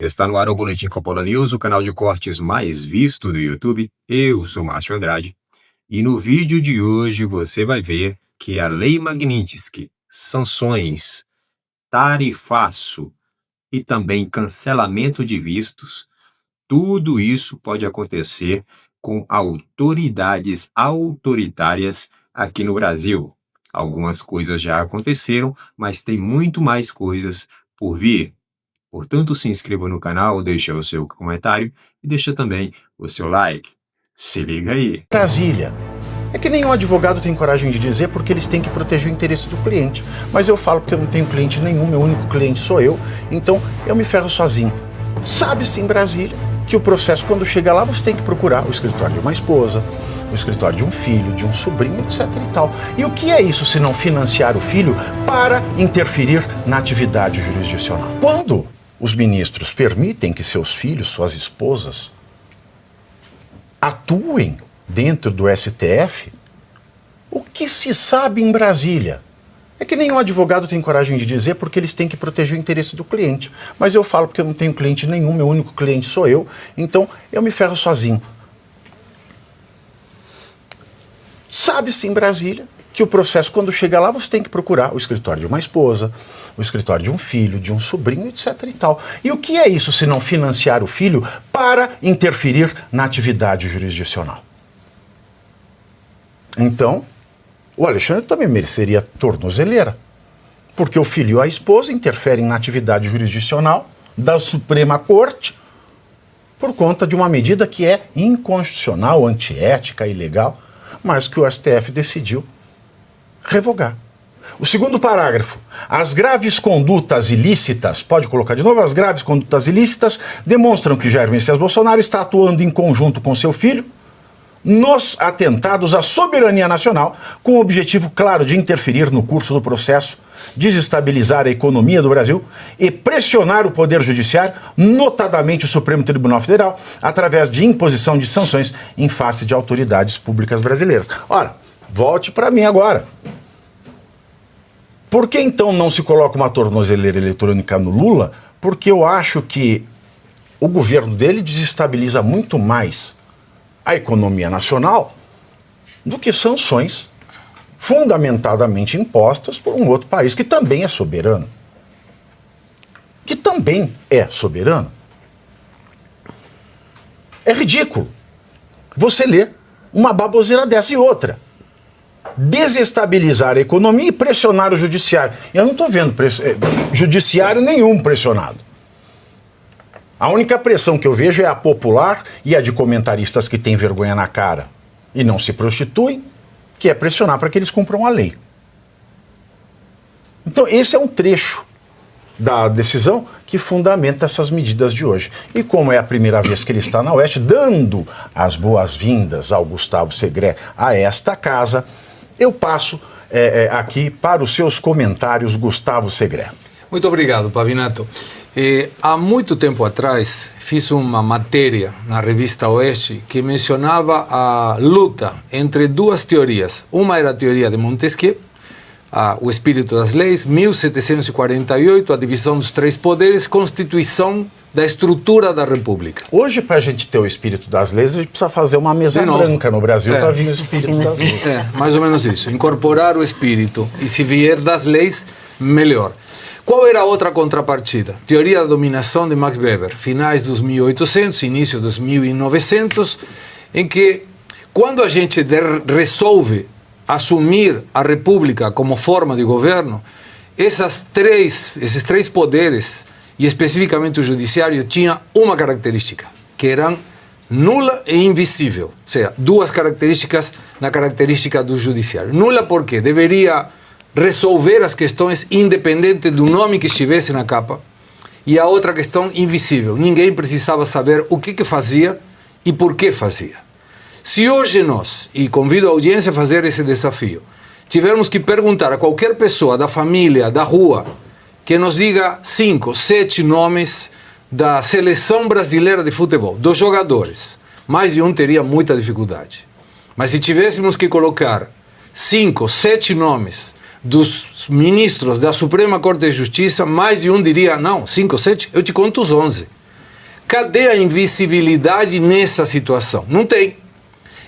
Está no ar o Boletim Coppola News, o canal de cortes mais visto do YouTube. Eu sou Márcio Andrade e no vídeo de hoje você vai ver que a Lei Magnitsky, sanções, tarifaço e também cancelamento de vistos, tudo isso pode acontecer com autoridades autoritárias aqui no Brasil. Algumas coisas já aconteceram, mas tem muito mais coisas por vir. Portanto, se inscreva no canal, deixa o seu comentário e deixa também o seu like. Se liga aí. Brasília. É que nenhum advogado tem coragem de dizer porque eles têm que proteger o interesse do cliente. Mas eu falo porque eu não tenho cliente nenhum, meu único cliente sou eu, então eu me ferro sozinho. Sabe-se em Brasília que o processo, quando chega lá, você tem que procurar o escritório de uma esposa, o escritório de um filho, de um sobrinho, etc e tal. E o que é isso se não financiar o filho para interferir na atividade jurisdicional? Quando os ministros permitem que seus filhos, suas esposas, atuem dentro do STF, o que se sabe em Brasília é que nenhum advogado tem coragem de dizer porque eles têm que proteger o interesse do cliente. Mas eu falo porque eu não tenho cliente nenhum, meu único cliente sou eu, então eu me ferro sozinho. Sabe-se em Brasília que o processo, quando chega lá, você tem que procurar o escritório de uma esposa, o escritório de um filho, de um sobrinho, etc e tal. E o que é isso se não financiar o filho para interferir na atividade jurisdicional? Então, o Alexandre também mereceria tornozeleira, porque o filho e a esposa interferem na atividade jurisdicional da Suprema Corte por conta de uma medida que é inconstitucional, antiética, ilegal, mas que o STF decidiu revogar. O segundo parágrafo, as graves condutas ilícitas, pode colocar de novo, as graves condutas ilícitas demonstram que Jair Messias Bolsonaro está atuando em conjunto com seu filho nos atentados à soberania nacional, com o objetivo claro de interferir no curso do processo, desestabilizar a economia do Brasil e pressionar o Poder Judiciário, notadamente o Supremo Tribunal Federal, através de imposição de sanções em face de autoridades públicas brasileiras. Ora, volte para mim agora. Por que então não se coloca uma tornozeleira eletrônica no Lula? Porque eu acho que o governo dele desestabiliza muito mais a economia nacional do que sanções fundamentadamente impostas por um outro país que também é soberano. Que também é soberano. É ridículo você ler uma baboseira dessa e outra. Desestabilizar a economia e pressionar o judiciário. Eu não estou vendo judiciário nenhum pressionado. A única pressão que eu vejo é a popular e a de comentaristas que têm vergonha na cara e não se prostituem, que é pressionar para que eles cumpram a lei. Então esse é um trecho da decisão que fundamenta essas medidas de hoje. E como é a primeira vez que ele está na Oeste, dando as boas-vindas ao Gustavo Segré a esta casa, eu passo aqui para os seus comentários, Gustavo Segré. Muito obrigado, Pavinato. Há muito tempo atrás, fiz uma matéria na revista Oeste que mencionava a luta entre duas teorias. Uma era a teoria de Montesquieu, o espírito das leis, 1748, a divisão dos três poderes, constituição da estrutura da República. Hoje, para a gente ter o espírito das leis, a gente precisa fazer uma mesa branca no Brasil para vir o espírito das leis. Mais ou menos isso. Incorporar o espírito. E se vier das leis, melhor. Qual era a outra contrapartida? Teoria da dominação de Max Weber, finais dos 1800, início dos 1900, em que quando a gente resolve assumir a República como forma de governo, esses três poderes, e especificamente o judiciário, tinha uma característica, que eram nula e invisível. Ou seja, duas características na característica do judiciário. Nula porque deveria resolver as questões independente do nome que estivesse na capa, e a outra questão invisível. Ninguém precisava saber o que fazia e por que fazia. Se hoje nós, e convido a audiência a fazer esse desafio, tivermos que perguntar a qualquer pessoa da família, da rua, que nos diga 5, 7 nomes da seleção brasileira de futebol, dos jogadores, mais de um teria muita dificuldade. Mas se tivéssemos que colocar 5, 7 nomes dos ministros da Suprema Corte de Justiça, mais de um diria, não, 5, 7, eu te conto os 11. Cadê a invisibilidade nessa situação? Não tem.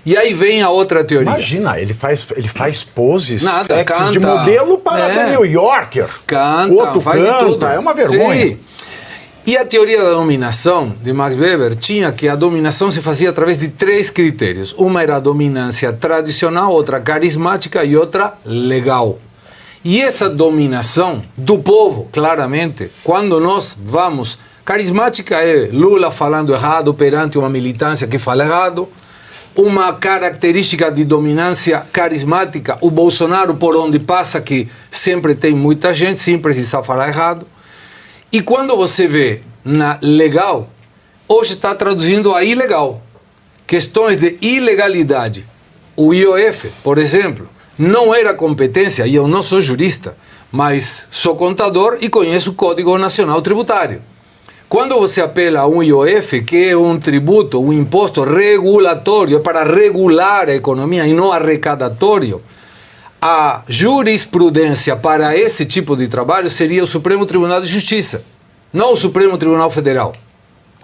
E aí vem a outra teoria. Imagina, ele faz poses Nada, sexys de modelo para The New Yorker. Canta, o outro faz canta, tudo. é uma vergonha. Sim. E a teoria da dominação de Max Weber tinha que a dominação se fazia através de 3 critérios. Uma era a dominância tradicional, outra carismática e outra legal. E essa dominação do povo, claramente, quando nós vamos... Carismática é Lula falando errado perante uma militância que fala errado. Uma característica de dominância carismática, o Bolsonaro por onde passa, que sempre tem muita gente, sem precisar falar errado. E quando você vê na legal, hoje está traduzindo a ilegal. Questões de ilegalidade. O IOF, por exemplo, não era competência, e eu não sou jurista, mas sou contador e conheço o Código Nacional Tributário. Quando você apela a um IOF, que é um tributo, um imposto regulatório para regular a economia e não arrecadatório, a jurisprudência para esse tipo de trabalho seria o Supremo Tribunal de Justiça, não o Supremo Tribunal Federal.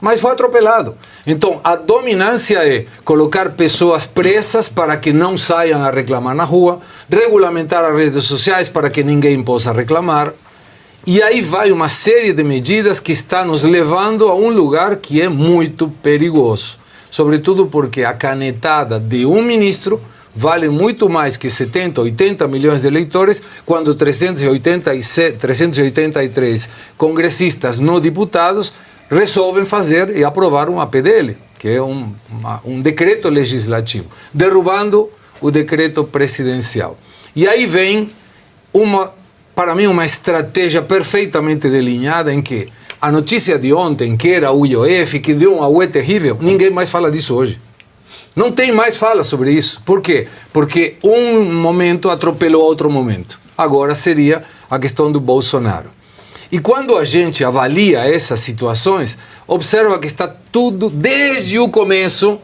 Mas foi atropelado. Então, a dominância é colocar pessoas presas para que não saiam a reclamar na rua, regulamentar as redes sociais para que ninguém possa reclamar. E aí vai uma série de medidas que está nos levando a um lugar que é muito perigoso. Sobretudo porque a canetada de um ministro vale muito mais que 70, 80 milhões de eleitores, quando 383 congressistas não diputados resolvem fazer e aprovar uma PDL, que é um decreto legislativo, derrubando o decreto presidencial. E aí vem, para mim, uma estratégia perfeitamente delineada em que a notícia de ontem, que era o IOF, que deu um auê terrível, ninguém mais fala disso hoje. Não tem mais fala sobre isso. Por quê? Porque um momento atropelou outro momento. Agora seria a questão do Bolsonaro. E quando a gente avalia essas situações, observa que está tudo, desde o começo,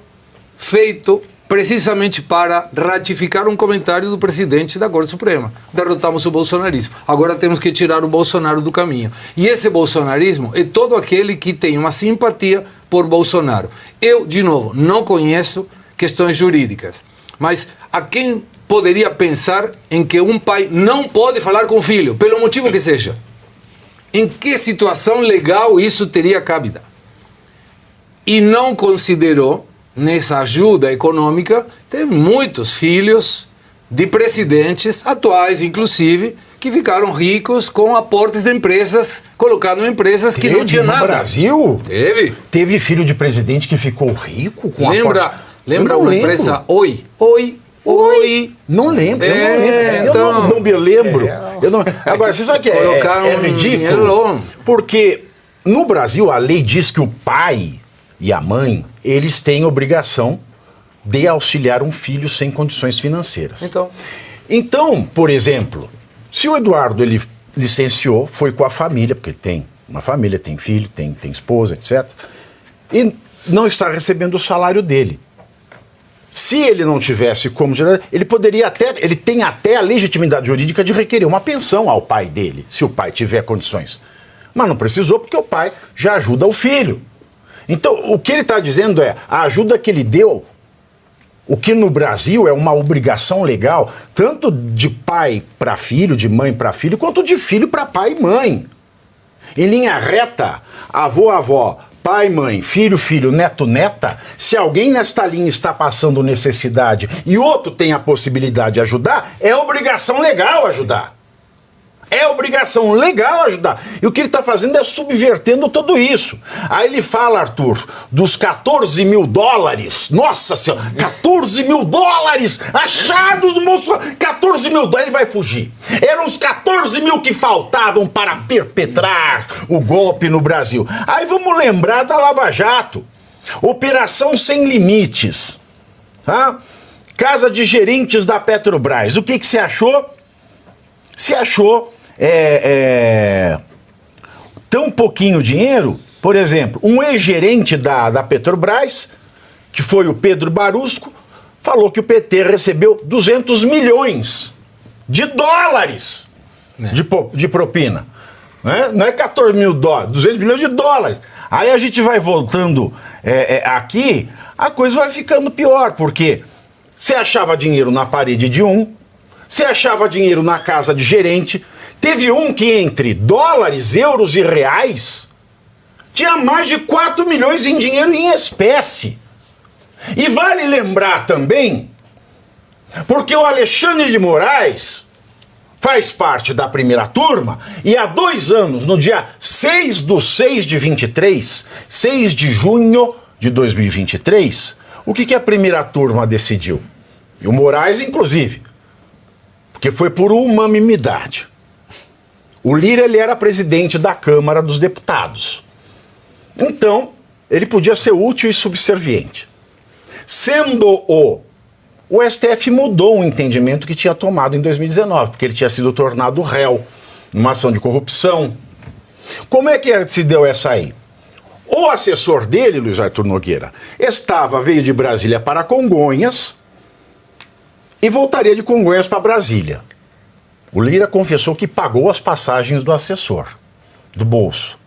feito precisamente para ratificar um comentário do presidente da Corte Suprema. Derrotamos o bolsonarismo. Agora temos que tirar o Bolsonaro do caminho. E esse bolsonarismo é todo aquele que tem uma simpatia por Bolsonaro. Eu, de novo, não conheço questões jurídicas, mas a quem poderia pensar em que um pai não pode falar com o filho, pelo motivo que seja? Em que situação legal isso teria cabida? E não considerou, nessa ajuda econômica, tem muitos filhos de presidentes atuais, inclusive, que ficaram ricos com aportes de empresas, colocando em empresas que não tinham nada. No Brasil? Teve filho de presidente que ficou rico com Lembra uma empresa Oi? Não lembro, então, eu não me lembro. Agora, você sabe que é ridículo? Porque no Brasil a lei diz que o pai e a mãe, eles têm obrigação de auxiliar um filho sem condições financeiras. Então, por exemplo, se o Eduardo ele licenciou, foi com a família, porque ele tem uma família, tem filho, tem esposa, etc., e não está recebendo o salário dele. Se ele não tivesse como gerar, ele tem até a legitimidade jurídica de requerer uma pensão ao pai dele, se o pai tiver condições. Mas não precisou, porque o pai já ajuda o filho. Então, o que ele está dizendo é, a ajuda que ele deu, o que no Brasil é uma obrigação legal, tanto de pai para filho, de mãe para filho, quanto de filho para pai e mãe. Em linha reta, avô, pai, mãe, filho, neto, neta, se alguém nesta linha está passando necessidade e outro tem a possibilidade de ajudar, é obrigação legal ajudar. É obrigação legal ajudar. E o que ele está fazendo é subvertendo tudo isso. Aí ele fala, Arthur, dos 14 mil dólares. Nossa Senhora, 14 mil dólares achados no bolso. 14 mil dólares, ele vai fugir. Eram os 14 mil que faltavam para perpetrar o golpe no Brasil. Aí vamos lembrar da Lava Jato. Operação Sem Limites. Tá? Casa de gerentes da Petrobras. O que você achou? Se achou tão pouquinho dinheiro, por exemplo, um ex-gerente da Petrobras, que foi o Pedro Barusco, falou que o PT recebeu 200 milhões de dólares de propina. né? Não é 14 mil dólares, 200 milhões de dólares. Aí a gente vai voltando aqui, a coisa vai ficando pior, porque você achava dinheiro na parede de um, você achava dinheiro na casa de gerente, teve um que entre dólares, euros e reais, tinha mais de 4 milhões em dinheiro em espécie. E vale lembrar também, porque o Alexandre de Moraes faz parte da primeira turma, e há 2 anos, no dia 6/6/23, 6 de junho de 2023, o que a primeira turma decidiu? E o Moraes, inclusive, porque foi por unanimidade. O Lira, ele era presidente da Câmara dos Deputados. Então, ele podia ser útil e subserviente. Sendo o STF mudou o entendimento que tinha tomado em 2019, porque ele tinha sido tornado réu numa ação de corrupção. Como é que se deu essa aí? O assessor dele, Luiz Arthur Nogueira, veio de Brasília para Congonhas e voltaria de Congonhas para Brasília. O Lira confessou que pagou as passagens do assessor, do bolso.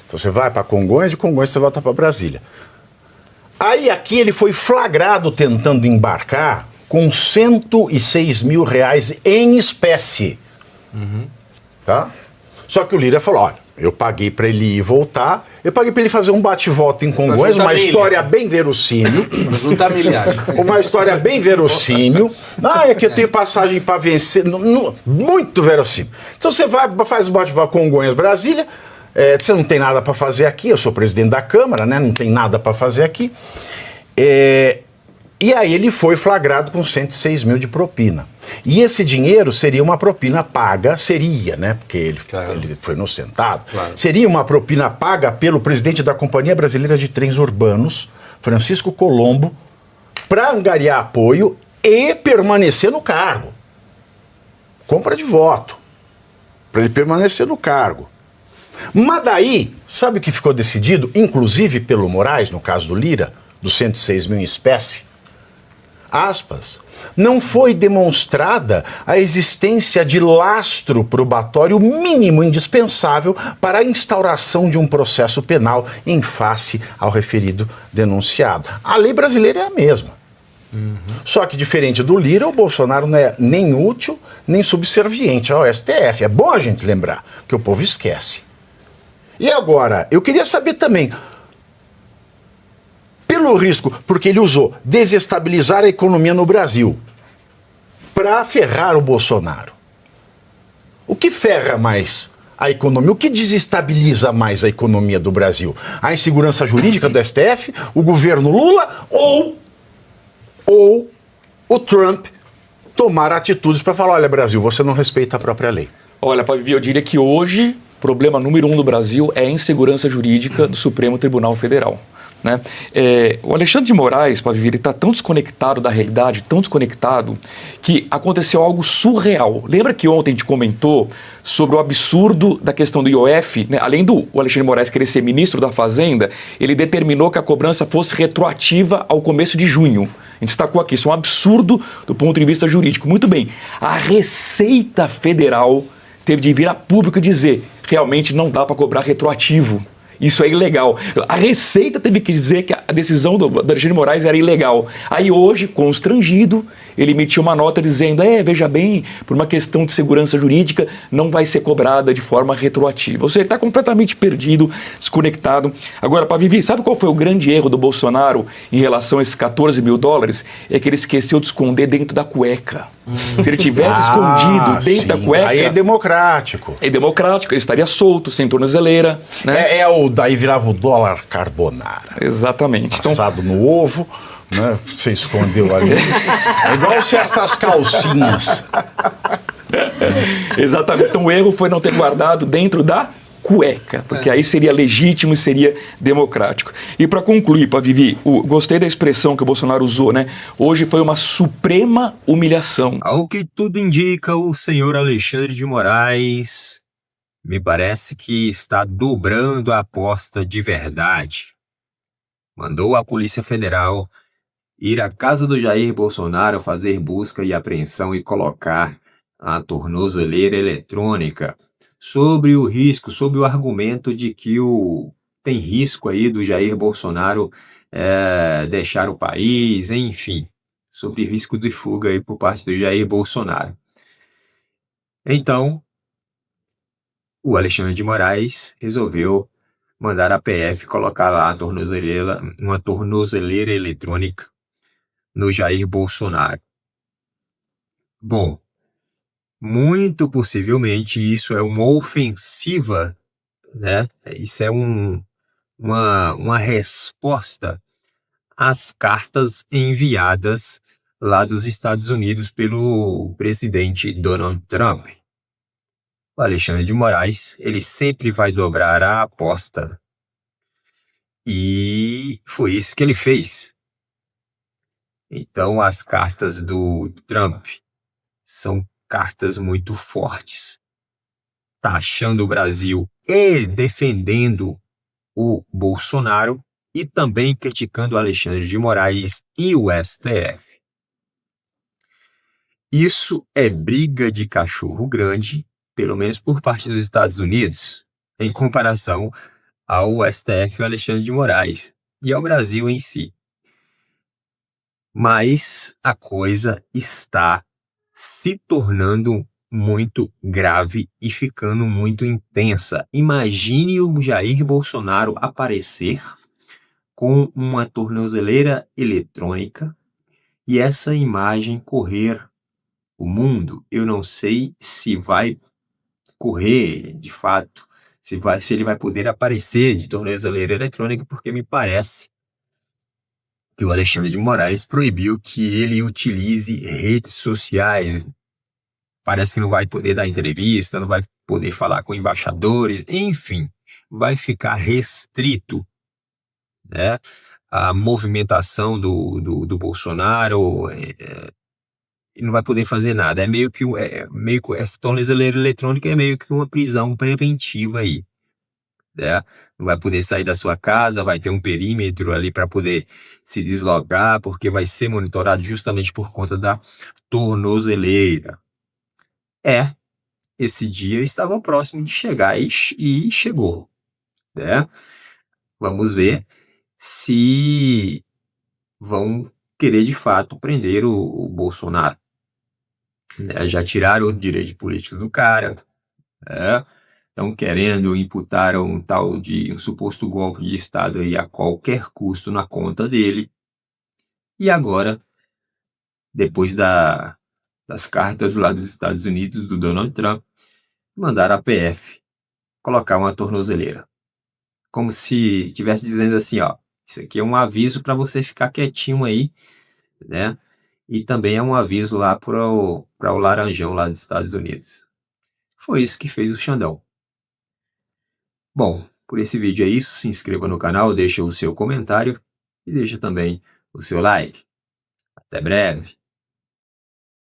Então você vai para Congonhas, de Congonhas você volta para Brasília. Aí aqui ele foi flagrado tentando embarcar com 106 mil reais em espécie. Tá? Só que o Lira falou, olha, eu paguei para ele ir e voltar, eu paguei para ele fazer um bate-volta em Congonhas, uma história bem verossímil. Juntar milhares. Uma história bem verossímil. É que eu tenho passagem para vencer. Muito verossímil. Então você vai, faz o bate-volta Congonhas, Brasília. Você não tem nada para fazer aqui, eu sou presidente da Câmara, né? Não tem nada para fazer aqui. E aí ele foi flagrado com 106 mil de propina. E esse dinheiro seria uma propina paga, né? Porque ele foi inocentado. Claro. Seria uma propina paga pelo presidente da Companhia Brasileira de Trens Urbanos, Francisco Colombo, para angariar apoio e permanecer no cargo. Compra de voto. Para ele permanecer no cargo. Mas daí, sabe o que ficou decidido, inclusive pelo Moraes, no caso do Lira, dos 106 mil em espécie? Aspas, não foi demonstrada a existência de lastro probatório mínimo indispensável para a instauração de um processo penal em face ao referido denunciado. A lei brasileira é a mesma. Só que, diferente do Lira, o Bolsonaro não é nem útil, nem subserviente ao STF. É bom a gente lembrar, que o povo esquece. E agora, eu queria saber também, pelo risco, porque ele usou desestabilizar a economia no Brasil para ferrar o Bolsonaro. O que ferra mais a economia? O que desestabiliza mais a economia do Brasil? A insegurança jurídica do STF, o governo Lula ou o Trump tomar atitudes para falar, olha, Brasil, você não respeita a própria lei? Olha, Pavivi, eu diria que hoje o problema número 1 do Brasil é a insegurança jurídica do Supremo Tribunal Federal. Né? O Alexandre de Moraes, Pavivi, ele está tão desconectado da realidade, tão desconectado, que aconteceu algo surreal. Lembra que ontem a gente comentou sobre o absurdo da questão do IOF? Né? Além do Alexandre de Moraes querer ser ministro da Fazenda, ele determinou que a cobrança fosse retroativa ao começo de junho. A gente destacou aqui, isso é um absurdo do ponto de vista jurídico. Muito bem, a Receita Federal teve de vir a público e dizer, realmente não dá para cobrar retroativo. Isso é ilegal. A Receita teve que dizer que a decisão do Alexandre de Moraes era ilegal. Aí hoje, constrangido, ele emitiu uma nota dizendo, veja bem, por uma questão de segurança jurídica, não vai ser cobrada de forma retroativa. Ou seja, ele está completamente perdido, desconectado. Agora, Pavivi, sabe qual foi o grande erro do Bolsonaro em relação a esses 14 mil dólares? É que ele esqueceu de esconder dentro da cueca. Se ele tivesse escondido dentro da cueca... Aí é democrático. É democrático, ele estaria solto, sem tornozeleira. Né? Daí virava o dólar carbonara. Exatamente. Passado no ovo, né? Você escondeu ali. É igual certas calcinhas. Exatamente. Então o erro foi não ter guardado dentro da cueca, porque aí seria legítimo e seria democrático. E para concluir, Pavivi, gostei da expressão que o Bolsonaro usou, né? Hoje foi uma suprema humilhação. Ao que tudo indica, o senhor Alexandre de Moraes me parece que está dobrando a aposta de verdade. Mandou a Polícia Federal ir à casa do Jair Bolsonaro fazer busca e apreensão e colocar a tornozeleira eletrônica sobre o risco, sobre o argumento de que tem risco aí do Jair Bolsonaro deixar o país, enfim, sobre risco de fuga aí por parte do Jair Bolsonaro. Então, o Alexandre de Moraes resolveu mandar a PF colocar lá uma tornozeleira eletrônica no Jair Bolsonaro. Bom, muito possivelmente isso é uma ofensiva, né? Isso é uma resposta às cartas enviadas lá dos Estados Unidos pelo presidente Donald Trump. O Alexandre de Moraes, ele sempre vai dobrar a aposta. E foi isso que ele fez. Então, as cartas do Trump são cartas muito fortes, taxando o Brasil e defendendo o Bolsonaro e também criticando o Alexandre de Moraes e o STF. Isso é briga de cachorro grande, pelo menos por parte dos Estados Unidos, em comparação ao STF e ao Alexandre de Moraes e ao Brasil em si. Mas a coisa está se tornando muito grave e ficando muito intensa. Imagine o Jair Bolsonaro aparecer com uma tornozeleira eletrônica e essa imagem correr o mundo. Eu não sei se vai correr de fato, se ele vai poder aparecer de tornozeleira eletrônica, porque me parece que o Alexandre de Moraes proibiu que ele utilize redes sociais. Parece que não vai poder dar entrevista, não vai poder falar com embaixadores, enfim, vai ficar restrito, né? A movimentação do Bolsonaro, não vai poder fazer nada. Meio que essa tornozeleira eletrônica é meio que uma prisão preventiva aí, né? Não vai poder sair da sua casa, vai ter um perímetro ali para poder se deslogar, porque vai ser monitorado justamente por conta da tornozeleira. Esse dia estava próximo de chegar e chegou, né? Vamos ver se vão querer de fato prender o Bolsonaro, né? Já tiraram o direito político do cara, né? Estão querendo imputar um tal de um suposto golpe de Estado aí a qualquer custo na conta dele. E agora, depois das cartas lá dos Estados Unidos, do Donald Trump, mandaram a PF colocar uma tornozeleira. Como se estivesse dizendo assim, ó, isso aqui é um aviso para você ficar quietinho aí, né? E também é um aviso lá para o Laranjão lá dos Estados Unidos. Foi isso que fez o Xandão. Bom, por esse vídeo é isso. Se inscreva no canal, deixa o seu comentário e deixa também o seu like. Até breve.